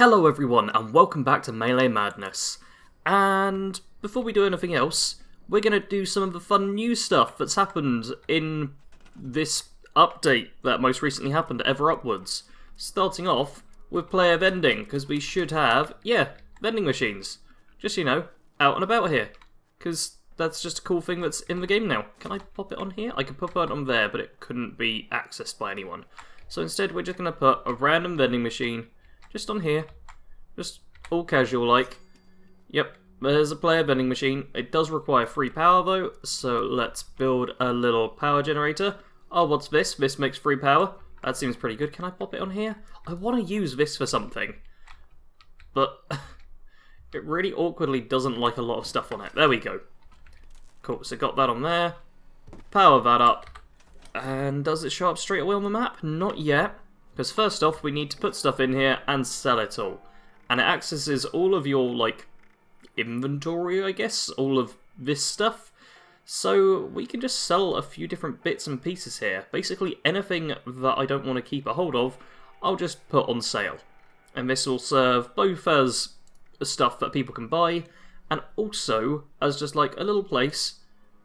Hello everyone and welcome back to Melee Madness. And before we do anything else, we're going to do some of the fun new stuff that's happened in this update that most recently happened to Ever Upwards. Starting off with player vending, because we should have, vending machines. Just, out and about here. Because that's just a cool thing that's in the game now. Can I pop it on here? I could pop it on there, but it couldn't be accessed by anyone. So instead we're just going to put a random vending machine just on here. Just all casual like. Yep, there's a player vending machine. It does require free power though, so let's build a little power generator. Oh, what's this? This makes free power. That seems pretty good. Can I pop it on here? I want to use this for something. But it really awkwardly doesn't like a lot of stuff on it. There we go. Cool, so got that on there. Power that up. And does it show up straight away on the map? Not yet. Because first off, we need to put stuff in here and sell it all. And it accesses all of your, inventory, I guess. All of this stuff. So we can just sell a few different bits and pieces here. Basically anything that I don't want to keep a hold of, I'll just put on sale. And this will serve both as stuff that people can buy, and also as just like a little place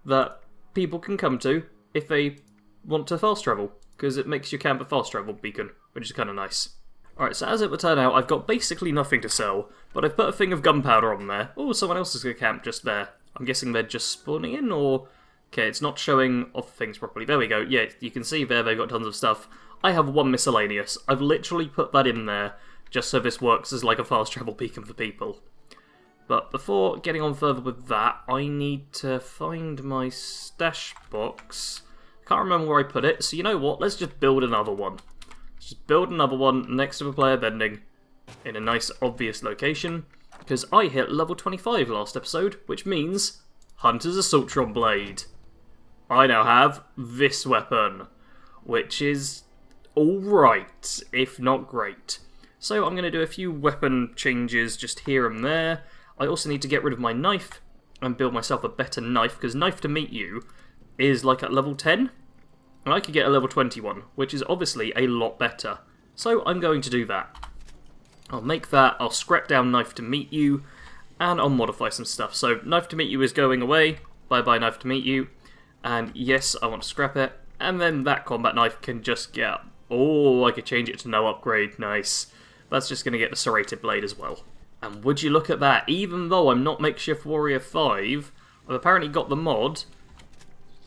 that people can come to if they want to fast travel. Because it makes your camp a fast travel beacon, which is kind of nice. Alright, so as it would turn out, I've got basically nothing to sell, but I've put a thing of gunpowder on there. Oh, someone else is going to camp just there. I'm guessing they're just spawning in, or... Okay, it's not showing off things properly. There we go. Yeah, you can see there they've got tons of stuff. I have one miscellaneous. I've literally put that in there just so this works as like a fast travel beacon for people. But before getting on further with that, I need to find my stash box. Can't remember where I put it, so you know what? Let's just build another one. Let's just build another one next to the player vending in a nice obvious location. Because I hit level 25 last episode, which means Hunter's Assaultron Blade. I now have this weapon, which is alright, if not great. So I'm going to do a few weapon changes just here and there. I also need to get rid of my knife and build myself a better knife, because Knife to Meet You is like at level 10, and I could get a level 21, which is obviously a lot better. So I'm going to do that. I'll make that, I'll scrap down Knife to Meet You, and I'll modify some stuff. So Knife to Meet You is going away, bye-bye Knife to Meet You, and yes, I want to scrap it, and then that combat knife can just get... Oh, I could change it to no upgrade, nice. That's just going to get the serrated blade as well. And would you look at that, even though I'm not Makeshift Warrior 5, I've apparently got the mod.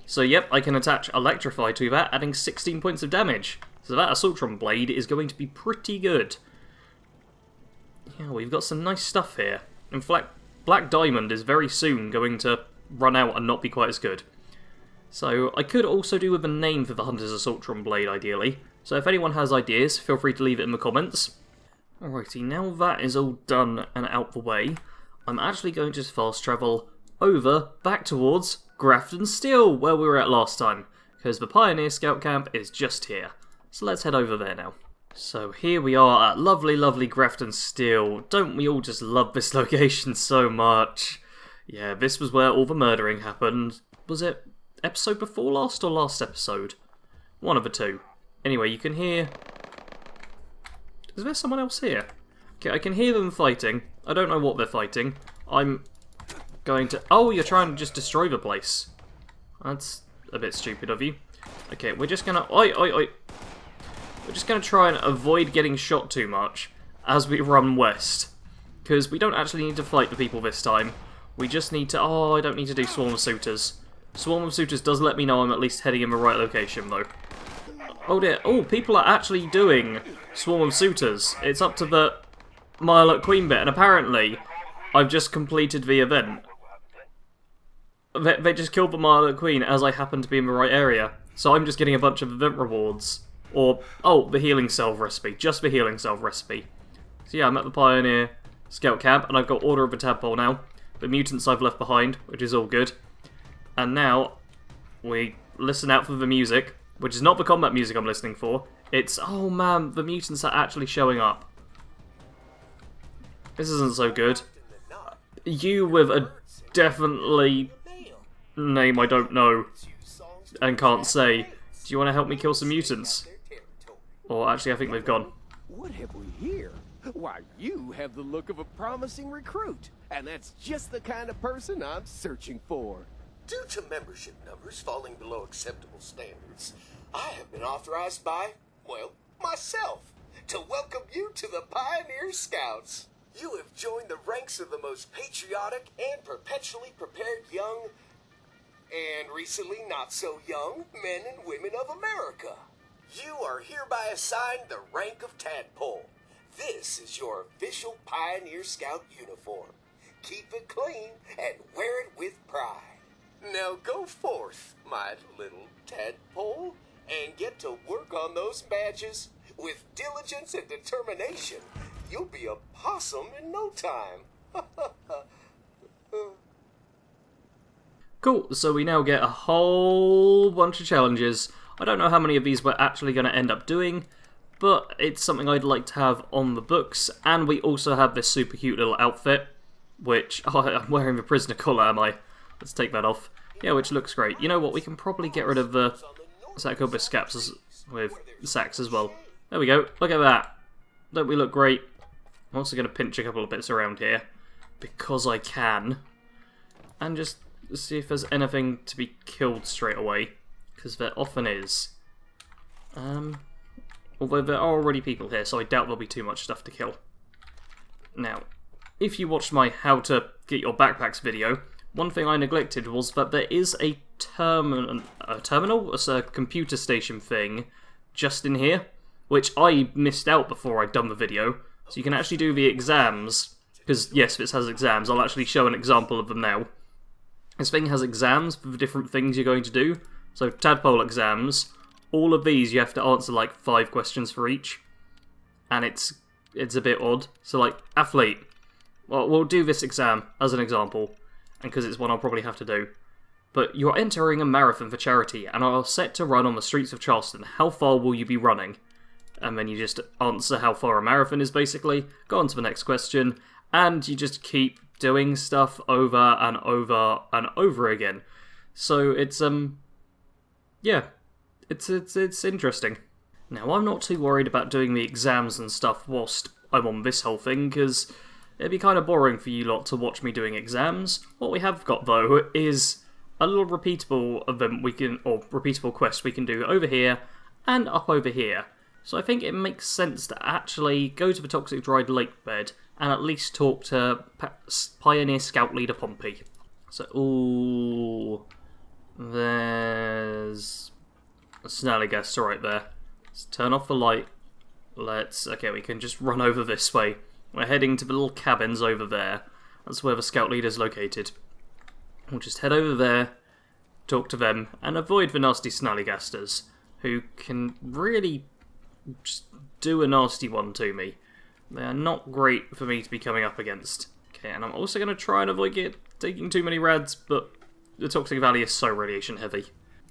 So yep, I can attach Electrify to that, adding 16 points of damage. So that Assaultron Blade is going to be pretty good. Yeah, we've got some nice stuff here. In fact, Black Diamond is very soon going to run out and not be quite as good. So I could also do with a name for the Hunter's Assaultron Blade, ideally. So if anyone has ideas, feel free to leave it in the comments. Alrighty, now that is all done and out the way, I'm actually going to fast travel over back towards Grafton Steel, where we were at last time, because the Pioneer Scout Camp is just here. So let's head over there now. So here we are at lovely, lovely Grafton Steel. Don't we all just love this location so much? Yeah, this was where all the murdering happened. Was it episode before last or last episode? One of the two. Anyway, you can hear... Is there someone else here? Okay, I can hear them fighting. I don't know what they're fighting. I'm going to... Oh, you're trying to just destroy the place. That's a bit stupid of you. Okay, we're just gonna... Oi, oi, oi. We're just gonna try and avoid getting shot too much as we run west. Because we don't actually need to fight the people this time. We just need to... Oh, I don't need to do Swarm of Suitors. Swarm of Suitors does let me know I'm at least heading in the right location, though. Oh dear. Oh, people are actually doing Swarm of Suitors. It's up to the Mirelurk Queen bit, and apparently I've just completed the event. They just killed the Mirelurk Queen as I happen to be in the right area. So I'm just getting a bunch of event rewards. Or, oh, the Healing Salve recipe. Just the Healing Salve recipe. So yeah, I'm at the Pioneer Scout Camp, and I've got Order of the Tadpole now. The mutants I've left behind, which is all good. And now, we listen out for the music, which is not the combat music I'm listening for. It's, oh man, the mutants are actually showing up. This isn't so good. You with a definitely name I don't know and can't say. Do you want to help me kill some mutants? Or actually, I think they've gone. What have we here? Why, you have the look of a promising recruit, and that's just the kind of person I'm searching for. Due to membership numbers falling below acceptable standards, I have been authorized by, well, myself, to welcome you to the Pioneer Scouts. You have joined the ranks of the most patriotic and perpetually prepared young, and recently not so young, men and women of America. You are hereby assigned the rank of Tadpole. This is your official Pioneer Scout uniform. Keep it clean and wear it with pride. Now go forth, my little tadpole, and get to work on those badges. With diligence and determination, you'll be a possum in no time. Cool, so we now get a whole bunch of challenges. I don't know how many of these we're actually going to end up doing, but it's something I'd like to have on the books. And we also have this super cute little outfit, which... Oh, I'm wearing the prisoner collar, am I? Let's take that off. Yeah, which looks great. You know what, we can probably get rid of the Sacobus Scaps with Sax as well. There we go, look at that. Don't we look great? I'm also going to pinch a couple of bits around here, because I can. And just see if there's anything to be killed straight away, because there often is. Although there are already people here, so I doubt there'll be too much stuff to kill. Now, if you watched my How to Get Your Backpacks video, one thing I neglected was that there is a terminal, a computer station thing just in here, which I missed out before I'd done the video. So you can actually do the exams, because yes, this has exams. I'll actually show an example of them now. This thing has exams for the different things you're going to do. So tadpole exams, all of these you have to answer like 5 questions for each, and it's a bit odd. So like athlete, well, we'll do this exam as an example, and because it's one I'll probably have to do. But you're entering a marathon for charity and are set to run on the streets of Charleston. How far will you be running? And then you just answer how far a marathon is, basically. Go on to the next question, and you just keep doing stuff over and over and over again. So it's yeah, it's interesting. Now, I'm not too worried about doing the exams and stuff whilst I'm on this whole thing, because it'd be kind of boring for you lot to watch me doing exams. What we have got, though, is a little repeatable event or repeatable quest we can do over here and up over here. So I think it makes sense to actually go to the Toxic Dried Lake bed and at least talk to Pioneer Scout Leader Pompey. So, ooh, there's a Snallygaster right there. Let's turn off the light. Okay, we can just run over this way. We're heading to the little cabins over there. That's where the Scout Leader's located. We'll just head over there, talk to them, and avoid the nasty Snallygasters, who can really just do a nasty one to me. They are not great for me to be coming up against. Okay, and I'm also going to try and avoid taking too many rads, but the Toxic Valley is so radiation heavy.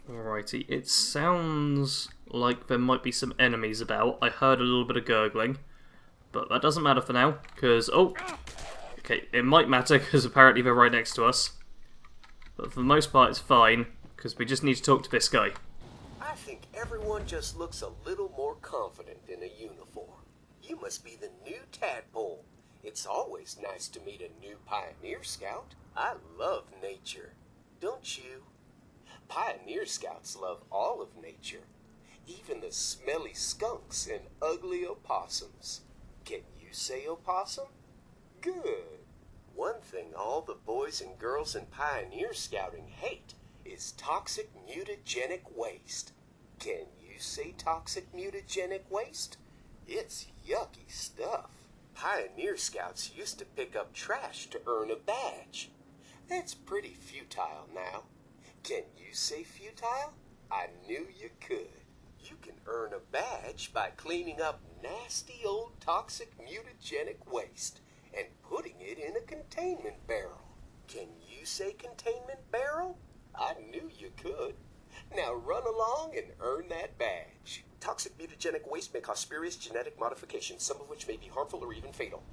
Alrighty, it sounds like there might be some enemies about. I heard a little bit of gurgling, but that doesn't matter for now, because... Oh! Okay, it might matter, because apparently they're right next to us. But for the most part, it's fine, because we just need to talk to this guy. I think everyone just looks a little more confident in a uniform. You must be the new tadpole. It's always nice to meet a new Pioneer Scout. I love nature. Don't you? Pioneer Scouts love all of nature. Even the smelly skunks and ugly opossums. Can you say opossum? Good. One thing all the boys and girls in Pioneer Scouting hate is toxic mutagenic waste. Can you say toxic mutagenic waste? It's yucky stuff. Pioneer Scouts used to pick up trash to earn a badge. That's pretty futile now. Can you say futile? I knew you could. You can earn a badge by cleaning up nasty old toxic mutagenic waste and putting it in a containment barrel. Can you say containment barrel? I knew you could. Now run along and earn that badge. Toxic mutagenic waste may cause spurious genetic modifications, some of which may be harmful or even fatal.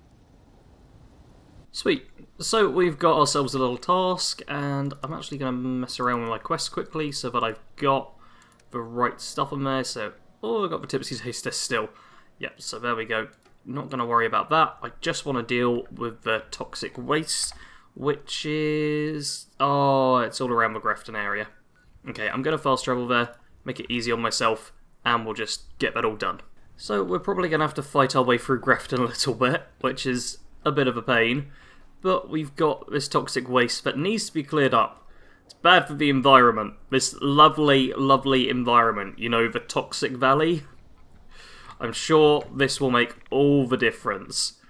Sweet. So we've got ourselves a little task, and I'm actually going to mess around with my quest quickly so that I've got the right stuff on there. So, oh, I've got the Tipsy Taster still. Yep, so there we go. not going to worry about that. I just want to deal with the toxic waste, which is... oh, it's all around the Grafton area. Okay, I'm going to fast travel there, make it easy on myself, and we'll just get that all done. So we're probably going to have to fight our way through Grafton a little bit, which is a bit of a pain. But we've got this toxic waste that needs to be cleared up. It's bad for the environment. This lovely, lovely environment. You know, the Toxic Valley? I'm sure this will make all the difference.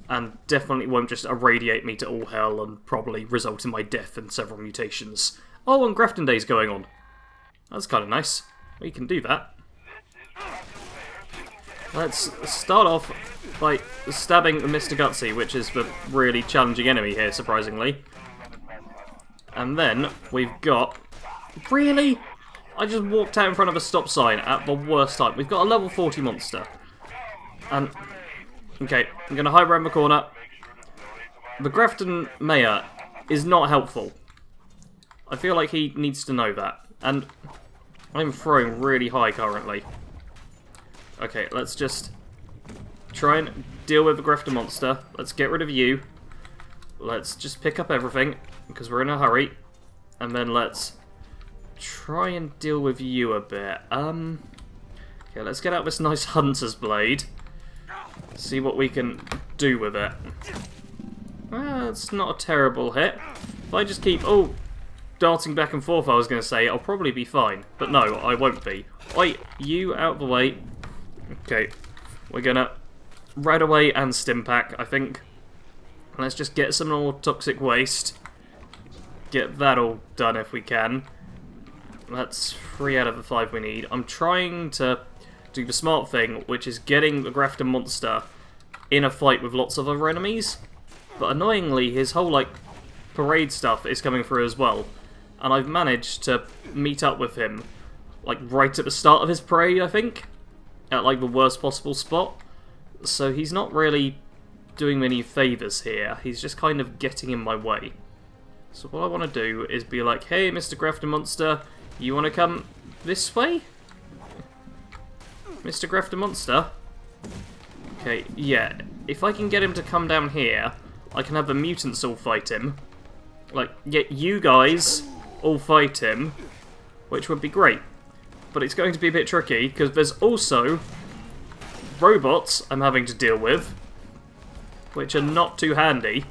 And definitely won't just irradiate me to all hell and probably result in my death and several mutations. Oh, and Grafton Day's going on. That's kind of nice. We can do that. Let's start off by stabbing Mr. Gutsy, which is the really challenging enemy here, surprisingly. And then we've got... really? I just walked out in front of a stop sign at the worst time. We've got a level 40 monster. And... okay, I'm going to hide around the corner. The Grafton Mayor is not helpful. I feel like he needs to know that. And I'm throwing really high currently. Okay, let's just try and deal with the Grafton monster. Let's get rid of you. Let's just pick up everything, because we're in a hurry. And then let's try and deal with you a bit. Okay, let's get out this nice hunter's blade. See what we can do with it. Well, it's not a terrible hit. If I just keep... oh, darting back and forth, I was going to say, I'll probably be fine. But no, I won't be. Oi, you out the way. Okay, we're going to right away and Stimpack, I think. Let's just get some more toxic waste. Get that all done if we can. That's 3 out of the 5 we need. I'm trying to do the smart thing, which is getting the Grafton monster in a fight with lots of other enemies. But annoyingly, his whole, like, parade stuff is coming through as well. And I've managed to meet up with him, like, right at the start of his parade, I think. At, like, the worst possible spot. So he's not really doing me any favours here. He's just kind of getting in my way. So what I want to do is be like, hey, Mr. Grafton Monster, you want to come this way? Mr. Grafton Monster? Okay, yeah. If I can get him to come down here, I can have the mutants all fight him. Like, get you guys all fight him, which would be great. But it's going to be a bit tricky, because there's also robots I'm having to deal with, which are not too handy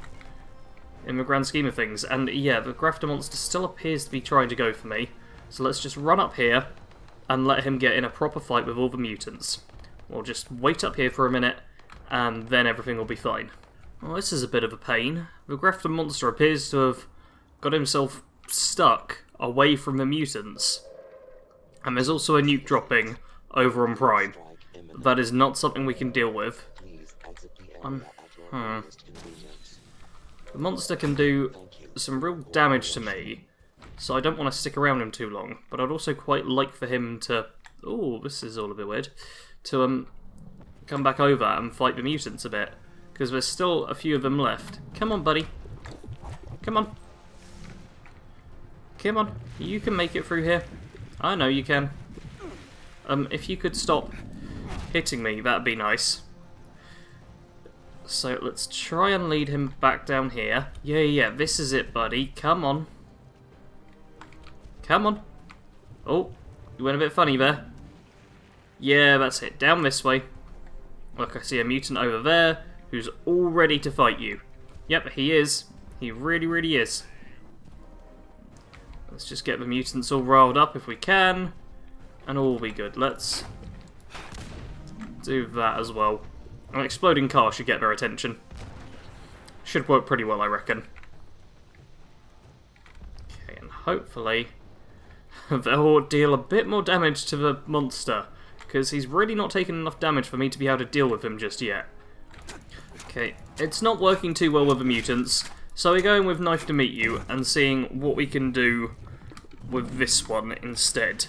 in the grand scheme of things. And yeah, the Grafton monster still appears to be trying to go for me. So let's just run up here and let him get in a proper fight with all the mutants. We'll just wait up here for a minute, and then everything will be fine. Well, this is a bit of a pain. The Grafton monster appears to have got himself stuck away from the mutants. And there's also a nuke dropping over on Prime. That is not something we can deal with. The monster can do some real damage to me, so I don't want to stick around him too long. But I'd also quite like for him to... oh, this is all a bit weird. To come back over and fight the mutants a bit. Because there's still a few of them left. Come on, buddy. Come on. Come on. You can make it through here. I know you can. If you could stop hitting me, that'd be nice. So let's try and lead him back down here. Yeah, this is it, buddy. Come on. Come on. Oh, you went a bit funny there. Yeah, that's it. Down this way. Look, I see a mutant over there who's all ready to fight you. Yep, he is. He really, really is. Let's just get the mutants all riled up if we can, and all will be good. Let's do that as well. An exploding car should get their attention. Should work pretty well, I reckon. Okay, and hopefully they'll deal a bit more damage to the monster, because he's really not taking enough damage for me to be able to deal with him just yet. Okay, it's not working too well with the mutants, so we're going with Knife to Meet You and seeing what we can do with this one instead.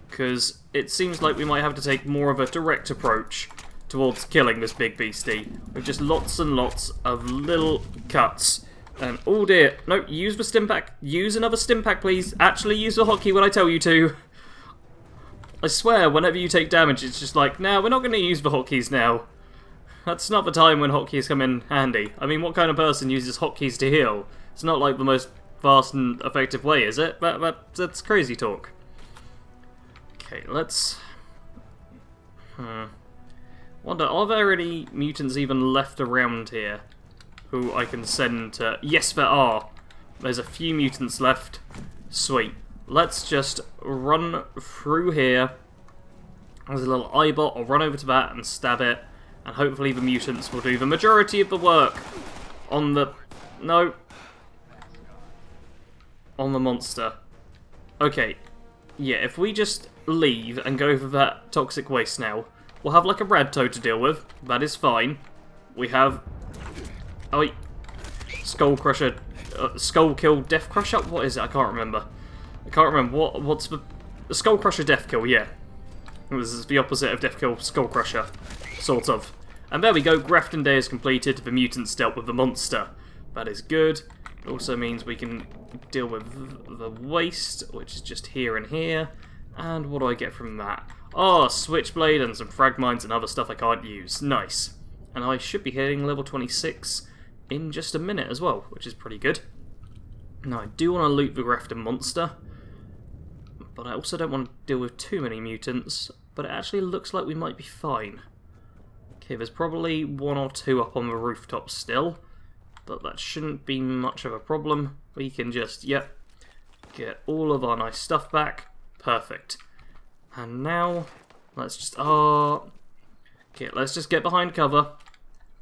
Because it seems like we might have to take more of a direct approach towards killing this big beastie, with just lots and lots of little cuts. And oh dear, no, use the Stimpack. Use another Stimpack, please. Actually use the hotkey when I tell you to. I swear, whenever you take damage, it's just like, nah, we're not going to use the hotkeys now. That's not the time when hotkeys come in handy. I mean, what kind of person uses hotkeys to heal? It's not like the most fast and effective way, is it? That's crazy talk. Okay, let's... Wonder, are there any mutants even left around here who I can send to... Yes, there are! There's a few mutants left. Sweet. Let's just run through here. There's a little eyebot. I'll run over to that and stab it. And hopefully the mutants will do the majority of the work on the... No. On the monster. Okay. Yeah, if we just leave and go for that toxic waste now, we'll have like a Radtoad to deal with. That is fine. We have... Oh, wait. Skull Crusher... Skull Kill Death Crusher? What is it? I can't remember. I can't remember. What's the... Skull Crusher Death Kill, yeah. This is the opposite of Death Kill Skull Crusher. Sort of. And there we go. Grafton Day is completed. The mutants dealt with the monster. That is good. It also means we can deal with the waste, which is just here and here. And what do I get from that? Oh, Switchblade and some frag mines and other stuff I can't use. Nice. And I should be hitting level 26 in just a minute as well, which is pretty good. Now, I do want to loot the Grafton monster, but I also don't want to deal with too many mutants, but it actually looks like we might be fine. Okay, there's probably one or two up on the rooftop still, but that shouldn't be much of a problem. We can just, yep, get all of our nice stuff back. Perfect. And now, let's just, okay, let's just get behind cover,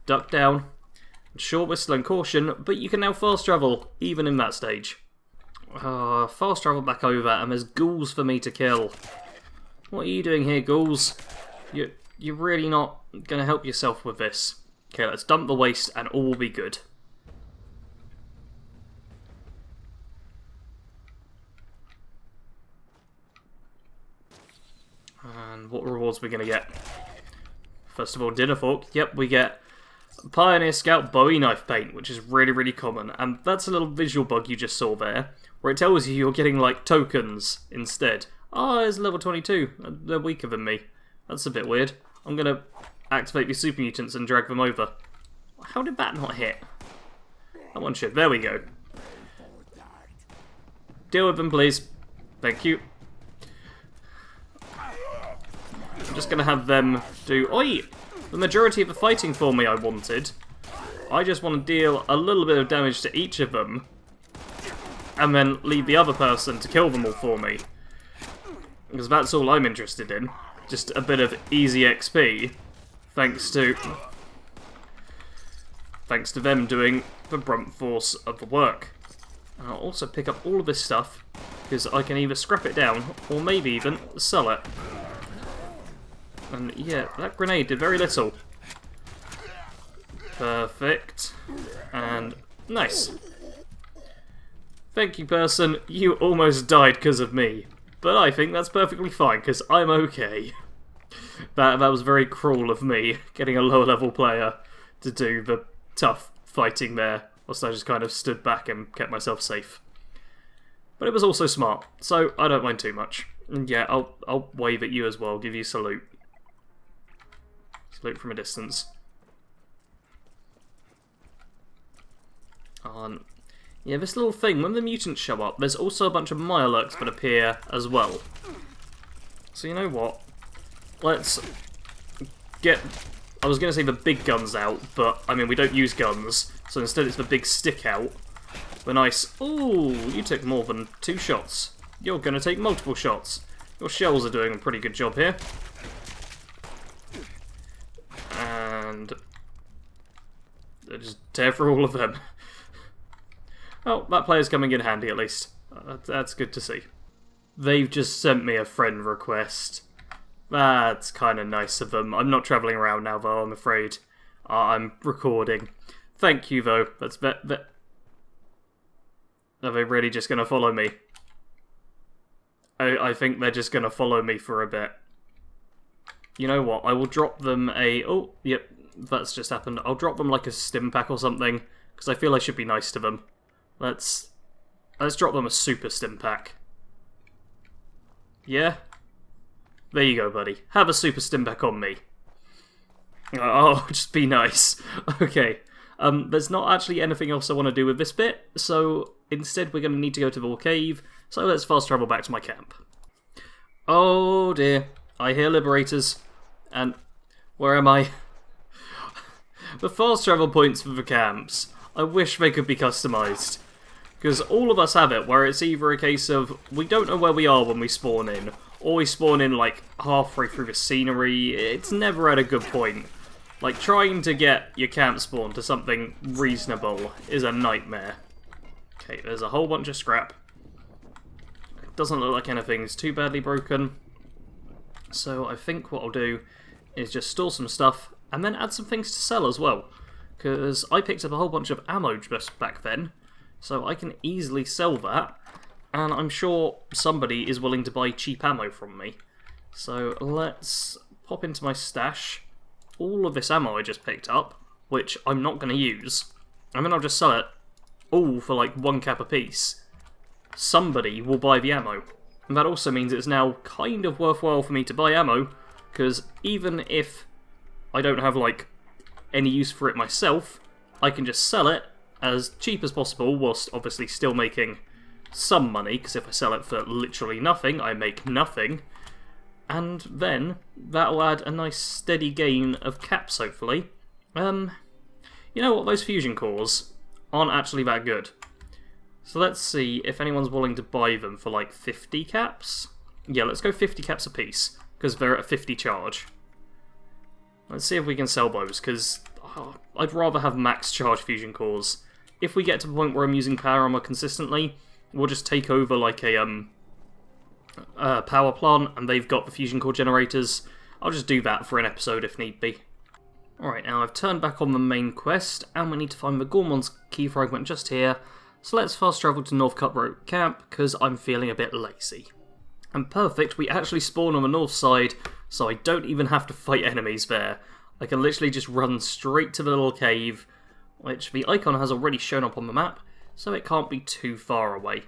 duck down. Short whistle and caution, but you can now fast travel, even in that stage. Fast travel back over, and there's ghouls for me to kill. What are you doing here, ghouls? You're really not going to help yourself with this. Okay, let's dump the waste, and all will be good. And what rewards are we going to get? First of all, dinner fork. Yep, we get Pioneer Scout Bowie Knife Paint, which is really, really common. And that's a little visual bug you just saw there, where it tells you you're getting, like, tokens instead. Oh, it's level 22. They're weaker than me. That's a bit weird. I'm going to activate the super mutants and drag them over. How did that not hit? That one should. There we go. Deal with them, please. Thank you. I'm just going to have them do... Oi! The majority of the fighting for me I wanted. I just want to deal a little bit of damage to each of them, and then leave the other person to kill them all for me. Because that's all I'm interested in. Just a bit of easy XP, thanks to them doing the brunt force of the work. And I'll also pick up all of this stuff, because I can either scrap it down, or maybe even sell it. And yeah, that grenade did very little. Perfect. And nice. Thank you, person. You almost died because of me. But I think that's perfectly fine, because I'm okay. That was very cruel of me, getting a lower level player to do the tough fighting there, whilst I just kind of stood back and kept myself safe. But it was also smart, so I don't mind too much. And yeah, I'll wave at you as well, give you a salute. Salute from a distance. Yeah, this little thing, when the mutants show up, there's also a bunch of Mirelurks that appear as well. So you know what? Let's get... I was going to say the big guns out, but, I mean, we don't use guns, so instead it's the big stick out. The nice... Ooh, you took more than 2 shots. You're going to take multiple shots. Your shells are doing a pretty good job here. And... just tear through all of them. Oh, that player's coming in handy at least. That's good to see. They've just sent me a friend request. That's kind of nice of them. I'm not travelling around now, though, I'm afraid. I'm recording. Thank you, though. That's Are they really just going to follow me? I think they're just going to follow me for a bit. You know what? I will drop them a... Oh, yep, that's just happened. I'll drop them like a stim pack or something, because I feel I should be nice to them. Let's drop them a super stim pack. Yeah? There you go, buddy. Have a super stim pack on me. Oh, just be nice. Okay. There's not actually anything else I want to do with this bit, so instead we're going to need to go to the cave, so let's fast travel back to my camp. Oh dear, I hear liberators, and where am I? The fast travel points for the camps, I wish they could be customised, because all of us have it where it's either a case of we don't know where we are when we spawn in, or we spawn in like halfway through the scenery. It's never at a good point. Like, trying to get your camp spawn to something reasonable is a nightmare. Okay, there's a whole bunch of scrap. It doesn't look like anything's too badly broken. So I think what I'll do is just store some stuff and then add some things to sell as well. Because I picked up a whole bunch of ammo just back then, so I can easily sell that. And I'm sure somebody is willing to buy cheap ammo from me. So let's pop into my stash all of this ammo I just picked up, which I'm not going to use, and then I'll just sell it all for like 1 cap a piece. Somebody will buy the ammo, and that also means it's now kind of worthwhile for me to buy ammo, because even if I don't have like any use for it myself, I can just sell it as cheap as possible, whilst obviously still making some money, because if I sell it for literally nothing, I make nothing. And then that'll add a nice steady gain of caps, hopefully. You know what, those fusion cores aren't actually that good. So let's see if anyone's willing to buy them for like 50 caps. Yeah, let's go 50 caps a piece, because they're at a 50 charge. Let's see if we can sell those, because I'd rather have max charge fusion cores. If we get to the point where I'm using power armor consistently, we'll just take over like a power plant, and they've got the fusion core generators. I'll just do that for an episode if need be. Alright, now I've turned back on the main quest, and we need to find the Gormon's key fragment just here, so let's fast travel to North Cutthroat Camp, because I'm feeling a bit lazy. And perfect, we actually spawn on the north side, so I don't even have to fight enemies there. I can literally just run straight to the little cave, which the icon has already shown up on the map, so it can't be too far away.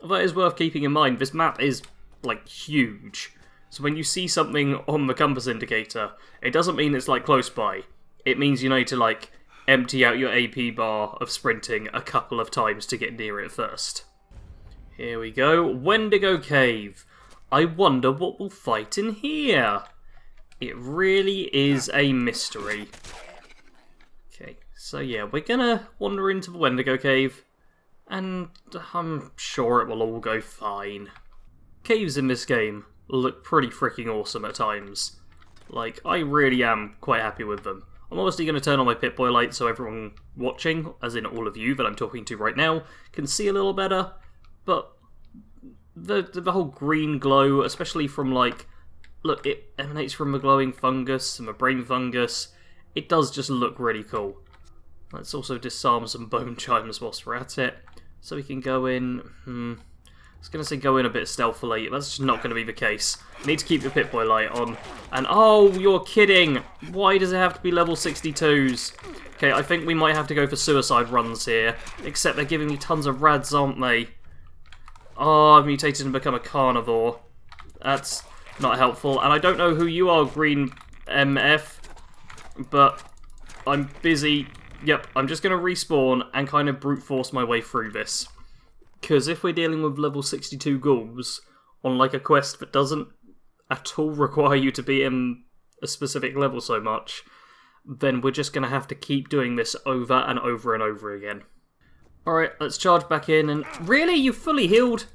Although it is worth keeping in mind, this map is, like, huge. So when you see something on the compass indicator, it doesn't mean it's, like, close by. It means you need to, like, empty out your AP bar of sprinting a couple of times to get near it first. Here we go. Wendigo Cave. I wonder what we'll fight in here. It really is a mystery. Okay, so yeah, we're gonna wander into the Wendigo Cave, and I'm sure it will all go fine. Caves in this game look pretty freaking awesome at times. Like, I really am quite happy with them. I'm obviously going to turn on my Pip-Boy light so everyone watching, as in all of you that I'm talking to right now, can see a little better, but the whole green glow, especially from, like, look, it emanates from the glowing fungus and the brain fungus. It does just look really cool. Let's also disarm some bone chimes whilst we're at it, so we can go in. I was going to say go in a bit stealthily. That's just not going to be the case. Need to keep the Pip-Boy light on. And oh, you're kidding! Why does it have to be level 62s? Okay, I think we might have to go for suicide runs here. Except they're giving me tons of rads, aren't they? Oh, I've mutated and become a carnivore. That's not helpful. And I don't know who you are, Green MF, but I'm busy. Yep, I'm just going to respawn and kind of brute force my way through this. Because if we're dealing with level 62 ghouls on like a quest that doesn't at all require you to be in a specific level so much, then we're just going to have to keep doing this over and over and over again. Alright, let's charge back in and... Really? You fully healed?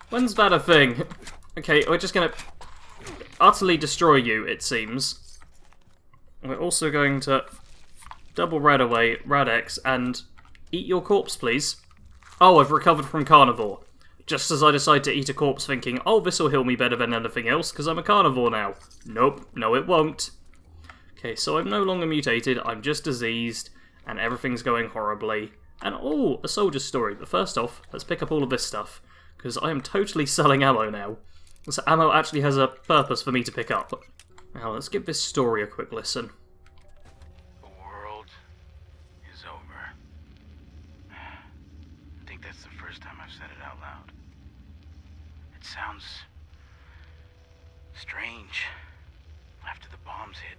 When's that a thing? Okay, we're just going to utterly destroy you, it seems. We're also going to double rad away, Rad-X, and eat your corpse, please. Oh, I've recovered from carnivore. Just as I decide to eat a corpse thinking, oh, this'll heal me better than anything else, because I'm a carnivore now. Nope, no it won't. Okay, so I'm no longer mutated, I'm just diseased, and everything's going horribly. And oh, a soldier's story. But first off, let's pick up all of this stuff, because I am totally selling ammo now. So ammo actually has a purpose for me to pick up. Now, let's give this story a quick listen. Sounds strange. After the bombs hit,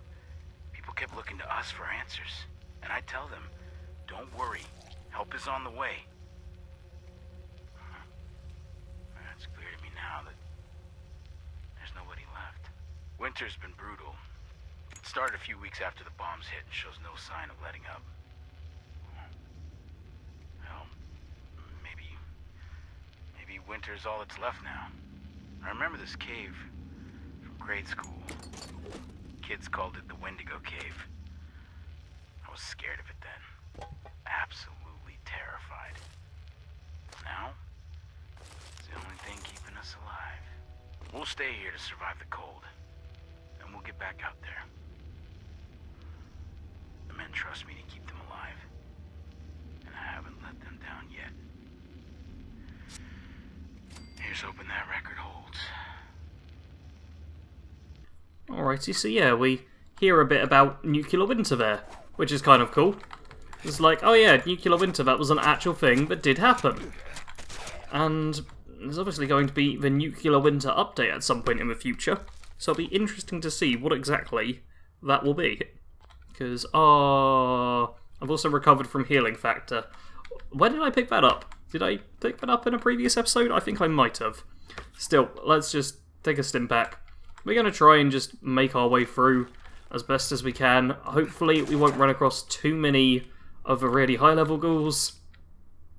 People kept looking to us for answers, and I tell them, don't worry, help is on the way. It's clear to me now that there's nobody left. Winter's been brutal. It started a few weeks after the bombs hit and shows no sign of letting up. Well, maybe winter's all that's left now. I remember this cave from grade school. Kids called it the Wendigo Cave. I was scared of it then. Absolutely terrified. Now, it's the only thing keeping us alive. We'll stay here to survive the cold. And we'll get back out there. The men trust me to keep them alive. And I haven't let them down yet. Here's hoping that record holds. Alrighty, so yeah, we hear a bit about nuclear winter there, which is kind of cool. It's like, oh yeah, nuclear winter, that was an actual thing that did happen. And there's obviously going to be the nuclear winter update at some point in the future, so it'll be interesting to see what exactly that will be. Because, I've also recovered from healing factor. When did I pick that up? Did I pick that up in a previous episode? I think I might have. Still, let's just take a stim back. We're going to try and just make our way through as best as we can. Hopefully we won't run across too many of the really high level ghouls,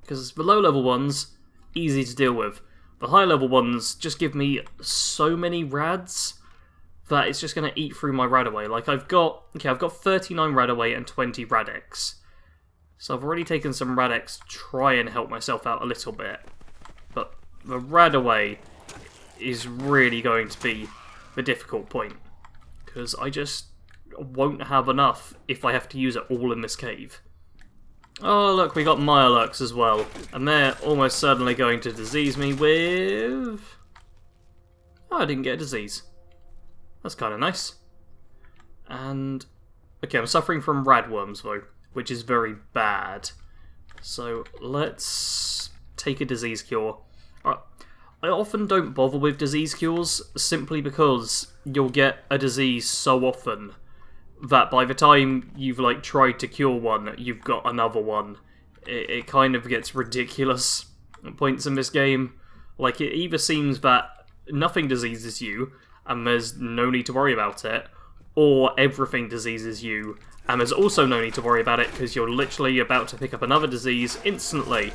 because the low level ones, easy to deal with. The high level ones just give me so many rads that it's just going to eat through my radaway. Like I've got 39 radaway and 20 radix. So I've already taken some radix to try and help myself out a little bit. But the radaway is really going to be the difficult point, because I just won't have enough if I have to use it all in this cave. Oh look, we got Mirelurks as well, and they're almost certainly going to disease me with... Oh, I didn't get a disease. That's kind of nice. And... okay, I'm suffering from radworms though, which is very bad. So let's take a disease cure. I often don't bother with disease cures, simply because you'll get a disease so often that by the time you've tried to cure one, you've got another one. It kind of gets ridiculous at points in this game. Like, it either seems that nothing diseases you, and there's no need to worry about it, or everything diseases you, and there's also no need to worry about it because you're literally about to pick up another disease instantly.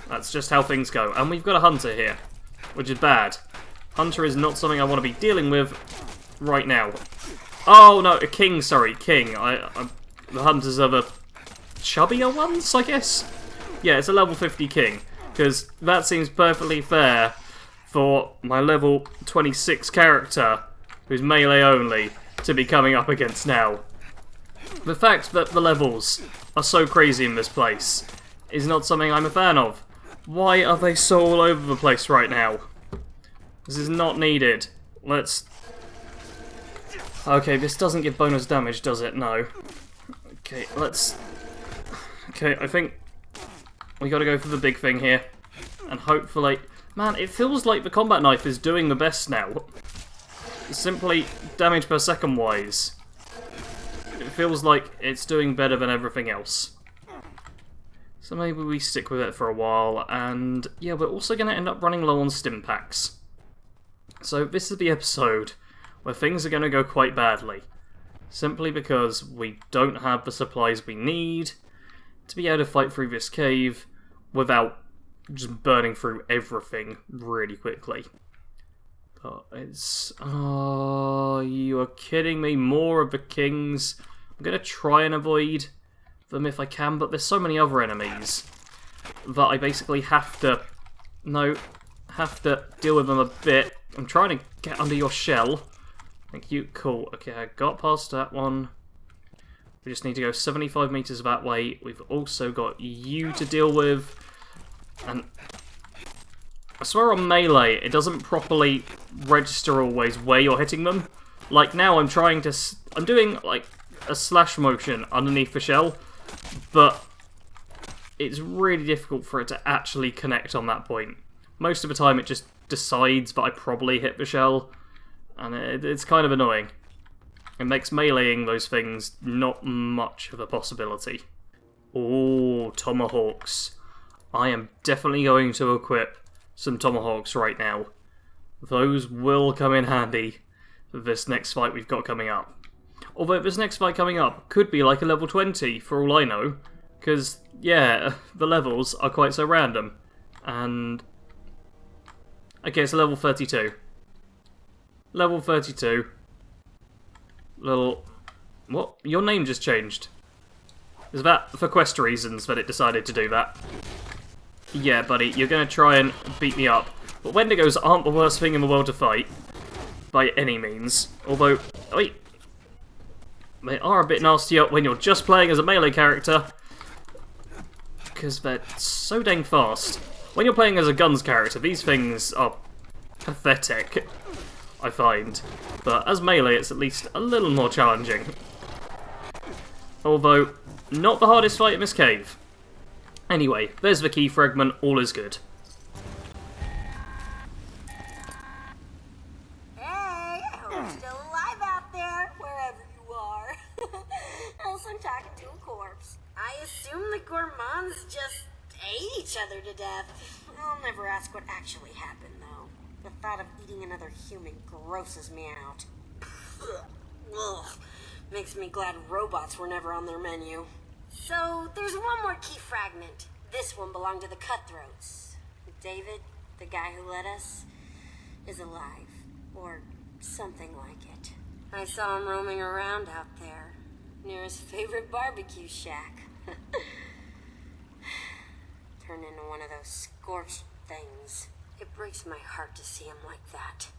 That's just how things go. And we've got a hunter here, which is bad. Hunter is not something I want to be dealing with right now. Oh no, a king, sorry, king. The hunters are the chubbier ones, I guess? Yeah, it's a level 50 king, because that seems perfectly fair for my level 26 character, who's melee only, to be coming up against now. The fact that the levels are so crazy in this place is not something I'm a fan of. Why are they so all over the place right now? This is not needed. Let's... okay, this doesn't give bonus damage, does it? No. Okay, let's... okay, I think we gotta go for the big thing here. And hopefully... man, it feels like the combat knife is doing the best now. Simply damage per second wise. It feels like it's doing better than everything else. So maybe we stick with it for a while, and yeah, we're also going to end up running low on stim packs. So this is the episode where things are going to go quite badly. Simply because we don't have the supplies we need to be able to fight through this cave without just burning through everything really quickly. But it's... oh, you are kidding me. More of the kings. I'm going to try and avoid them if I can, but there's so many other enemies that I basically have to... no, have to deal with them a bit. I'm trying to get under your shell. Thank you. Cool. Okay, I got past that one. We just need to go 75 meters that way. We've also got you to deal with. And I swear on melee, it doesn't properly register always where you're hitting them. Like now I'm trying to... I'm doing like a slash motion underneath the shell, but it's really difficult for it to actually connect on that point. Most of the time it just decides that I probably hit the shell, and it's kind of annoying. It makes meleeing those things not much of a possibility. Oh, tomahawks. I am definitely going to equip some tomahawks right now. Those will come in handy for this next fight we've got coming up. Although this next fight coming up could be like a level 20 for all I know. Because, yeah, the levels are quite so random. And... okay, it's level 32. Level 32. Little... what? Your name just changed. Is that for quest reasons that it decided to do that? Yeah, buddy, you're going to try and beat me up. But Wendigos aren't the worst thing in the world to fight. By any means. Although, wait. They are a bit nastier when you're just playing as a melee character. Because they're so dang fast. When you're playing as a guns character, these things are pathetic, I find. But as melee, it's at least a little more challenging. Although, not the hardest fight in this cave. Anyway, there's the key fragment, all is good. Hey, I hope you're still alive out there, wherever you are. Else I'm talking to a corpse. I assume the gourmands just ate each other to death. I'll never ask what actually happened, though. The thought of eating another human grosses me out. Ugh. Makes me glad robots were never on their menu. So, there's one more key fragment. This one belonged to the Cutthroats. David, the guy who led us, is alive. Or something like it. I saw him roaming around out there, near his favorite barbecue shack. Turned into one of those scorched things. It breaks my heart to see him like that.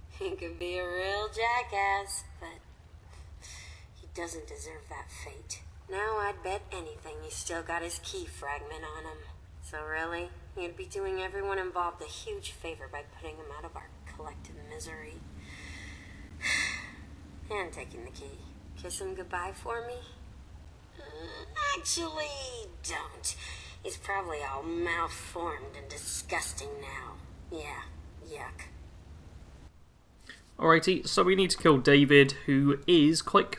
He could be a real jackass, but he doesn't deserve that fate. Now I'd bet anything he's still got his key fragment on him. So really, he'd be doing everyone involved a huge favor by putting him out of our collective misery. And taking the key. Kiss him goodbye for me? Actually, don't. He's probably all malformed and disgusting now. Yeah, yuck. Alrighty, so we need to kill David, who is quite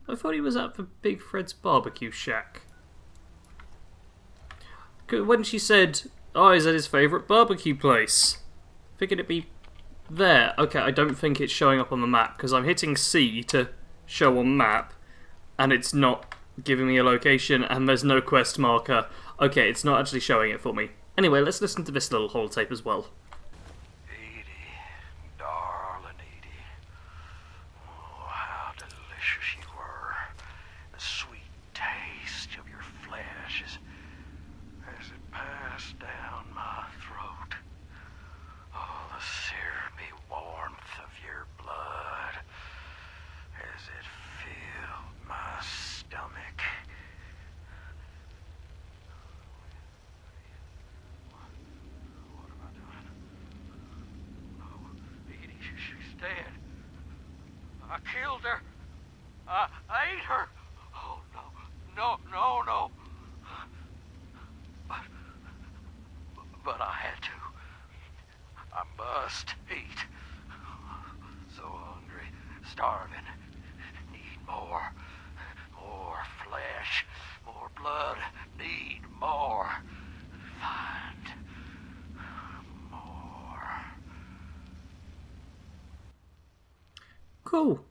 I thought he was at the Big Fred's barbecue shack. When she said, oh, he's at his favourite barbecue place. Figured it'd be there. Okay, I don't think it's showing up on the map, because I'm hitting C to show on map, and it's not giving me a location, and there's no quest marker. Okay, it's not actually showing it for me. Anyway, let's listen to this little holotape as well. Edie, darling Edie. Oh, how delicious you were. The sweet taste of your flesh as it passed down my throat. Oh, the syrupy warmth of your blood as it filled my stomach. What am I doing? Oh, Edie, she's dead. I killed her. I ate her. Oh, no. But I had to. I must eat. So hungry, starving. Need more. More flesh. More blood. Need more. Find more. Cool.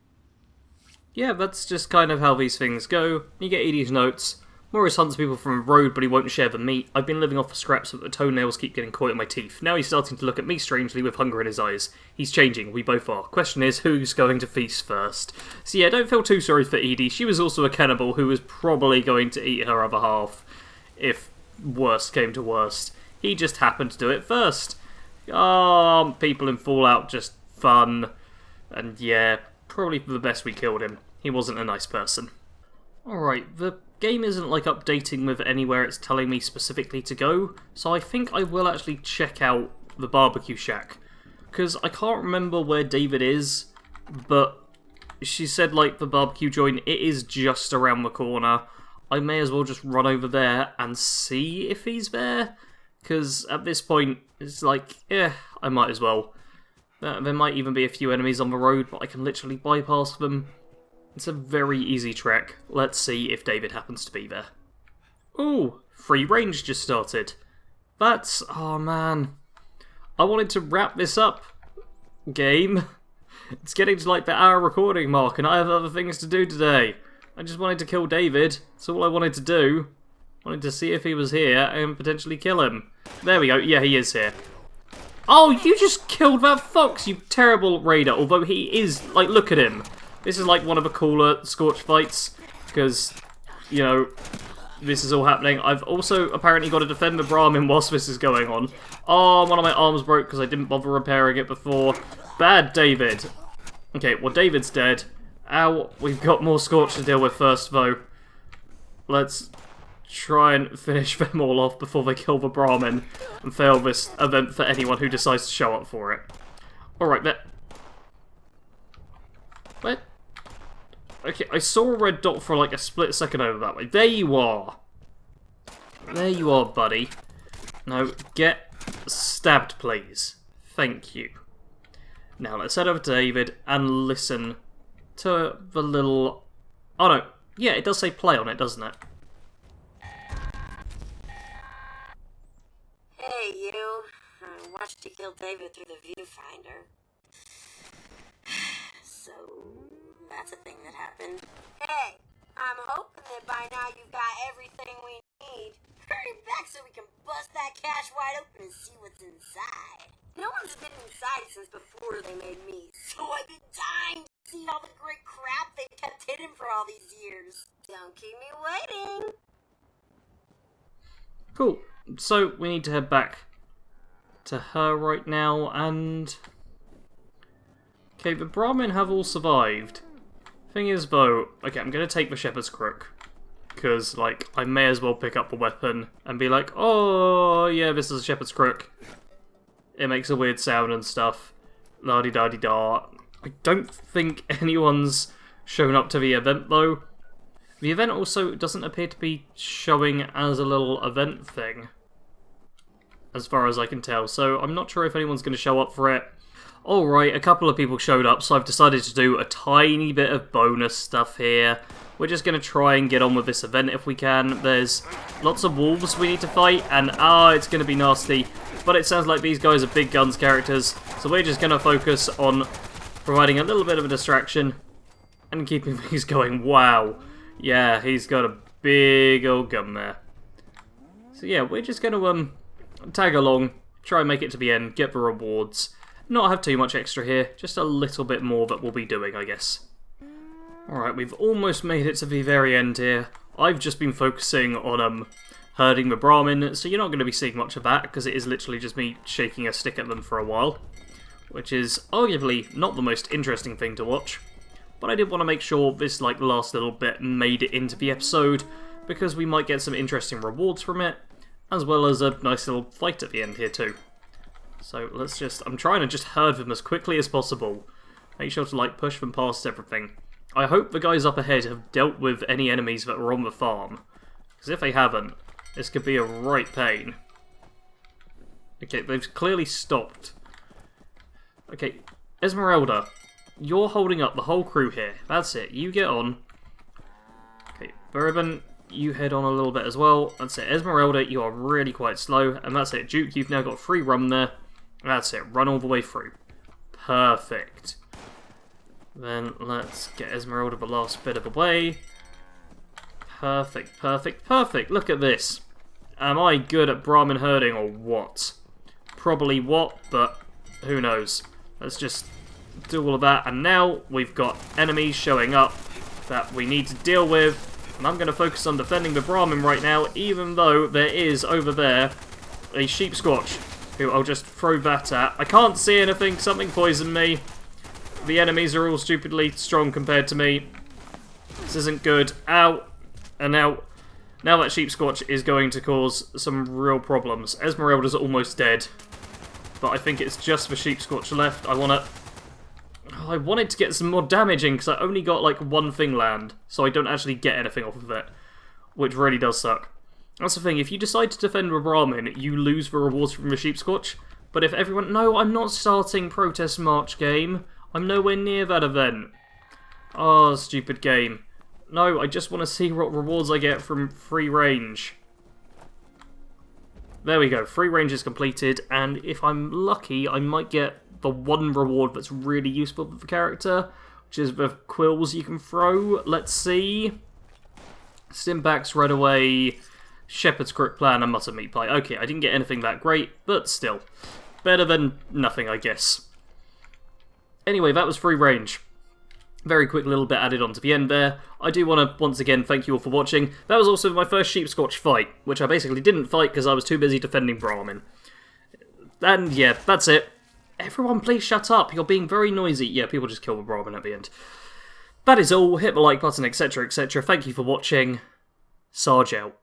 Yeah, that's just kind of how these things go. You get Edie's notes. Morris hunts people from the road, but he won't share the meat. I've been living off the scraps, but the toenails keep getting caught in my teeth. Now he's starting to look at me strangely with hunger in his eyes. He's changing, we both are. Question is, who's going to feast first? So yeah, don't feel too sorry for Edie. She was also a cannibal who was probably going to eat her other half, if worst came to worst. He just happened to do it first. People in Fallout just fun. And yeah, probably for the best we killed him. He wasn't a nice person. Alright, the game isn't like updating with anywhere it's telling me specifically to go, so I think I will actually check out the barbecue shack. Because I can't remember where David is, but she said like the barbecue joint, it is just around the corner. I may as well just run over there and see if he's there, because at this point it's like, I might as well. There might even be a few enemies on the road, but I can literally bypass them. It's a very easy trek. Let's see if David happens to be there. Ooh, free range just started. That's... oh man. I wanted to wrap this up, game. It's getting to like the hour recording mark and I have other things to do today. I just wanted to kill David. That's all I wanted to do. Wanted to see if he was here and potentially kill him. There we go. Yeah, he is here. Oh, you just killed that fox, you terrible raider. Although he is, like, look at him. This is like one of the cooler Scorch fights. Because, you know, this is all happening. I've also apparently got to defend the Brahmin whilst this is going on. Oh, one of my arms broke because I didn't bother repairing it before. Bad David. Okay, well, David's dead. Ow, we've got more Scorch to deal with first, though. Let's try and finish them all off before they kill the Brahmin and fail this event for anyone who decides to show up for it. Alright, there. What? Okay, I saw a red dot for like a split second over that way. There you are. There you are, buddy. Now, get stabbed, please. Thank you. Now, let's head over to David and listen to the little... oh, no. Yeah, it does say play on it, doesn't it? Hey, you. I watched you kill David through the viewfinder. So, that's a thing that happened. Hey, I'm hoping that by now you've got everything we need. Hurry back so we can bust that cache wide open and see what's inside. No one's been inside since before they made me, so I've been dying to see all the great crap they kept hidden for all these years. Don't keep me waiting. Cool. So, we need to head back to her right now, and... okay, the Brahmin have all survived. Thing is, though... okay, I'm going to take the Shepherd's Crook. Because, like, I may as well pick up the weapon and be like, oh, yeah, this is a Shepherd's Crook. It makes a weird sound and stuff. La-di-da-di-da. I don't think anyone's shown up to the event, though. The event also doesn't appear to be showing as a little event thing, as far as I can tell, so I'm not sure if anyone's going to show up for it. Alright, a couple of people showed up, so I've decided to do a tiny bit of bonus stuff here. We're just going to try and get on with this event if we can. There's lots of wolves we need to fight, and it's going to be nasty. But it sounds like these guys are big guns characters, so we're just going to focus on providing a little bit of a distraction and keeping things going. Wow. Yeah, he's got a big old gun there. So yeah, we're just going to tag along, try and make it to the end, get the rewards. Not have too much extra here, just a little bit more that we'll be doing, I guess. Alright, we've almost made it to the very end here. I've just been focusing on herding the Brahmin, so you're not going to be seeing much of that, because it is literally just me shaking a stick at them for a while. Which is arguably not the most interesting thing to watch. But I did want to make sure this last little bit made it into the episode, because we might get some interesting rewards from it, as well as a nice little fight at the end here too. So let's just... I'm trying to just herd them as quickly as possible. Make sure to push them past everything. I hope the guys up ahead have dealt with any enemies that were on the farm. Because if they haven't, this could be a right pain. Okay, they've clearly stopped. Okay, Esmeralda, you're holding up the whole crew here. That's it, you get on. Okay, Bourbon, you head on a little bit as well. That's it, Esmeralda, you are really quite slow. And that's it, Duke, you've now got free run there. That's it, run all the way through. Perfect. Then let's get Esmeralda the last bit of the way. Perfect, perfect, perfect. Look at this. Am I good at Brahmin herding or what? Probably what, but who knows. Let's just do all of that. And now we've got enemies showing up that we need to deal with. And I'm going to focus on defending the Brahmin right now, even though there is over there a Sheep Scorch, who I'll just throw that at. I can't see anything. Something poisoned me. The enemies are all stupidly strong compared to me. This isn't good. Ow. And now that Sheep Scorch is going to cause some real problems. Esmeralda's almost dead. But I think it's just the Sheep Scorch left. I wanted to get some more damage in because I only got one thing land. So I don't actually get anything off of it. Which really does suck. That's the thing, if you decide to defend with Brahmin, you lose the rewards from the Sheep Scorch. But if everyone... No, I'm not starting Protest March game. I'm nowhere near that event. Oh, stupid game. No, I just want to see what rewards I get from free range. There we go, free range is completed, and if I'm lucky, I might get the one reward that's really useful for the character, which is the quills you can throw. Let's see. Stimpaks, Redaway, Shepherd's Crook Plan, and Mutton Meat Pie. Okay, I didn't get anything that great, but still. Better than nothing, I guess. Anyway, that was free range. Very quick little bit added on to the end there. I do want to, once again, thank you all for watching. That was also my first Sheepscotch fight, which I basically didn't fight because I was too busy defending Brahmin. And yeah, that's it. Everyone please shut up, you're being very noisy. Yeah, people just kill the Brahmin at the end. That is all, hit the like button, etc, etc. Thank you for watching. Sarge out.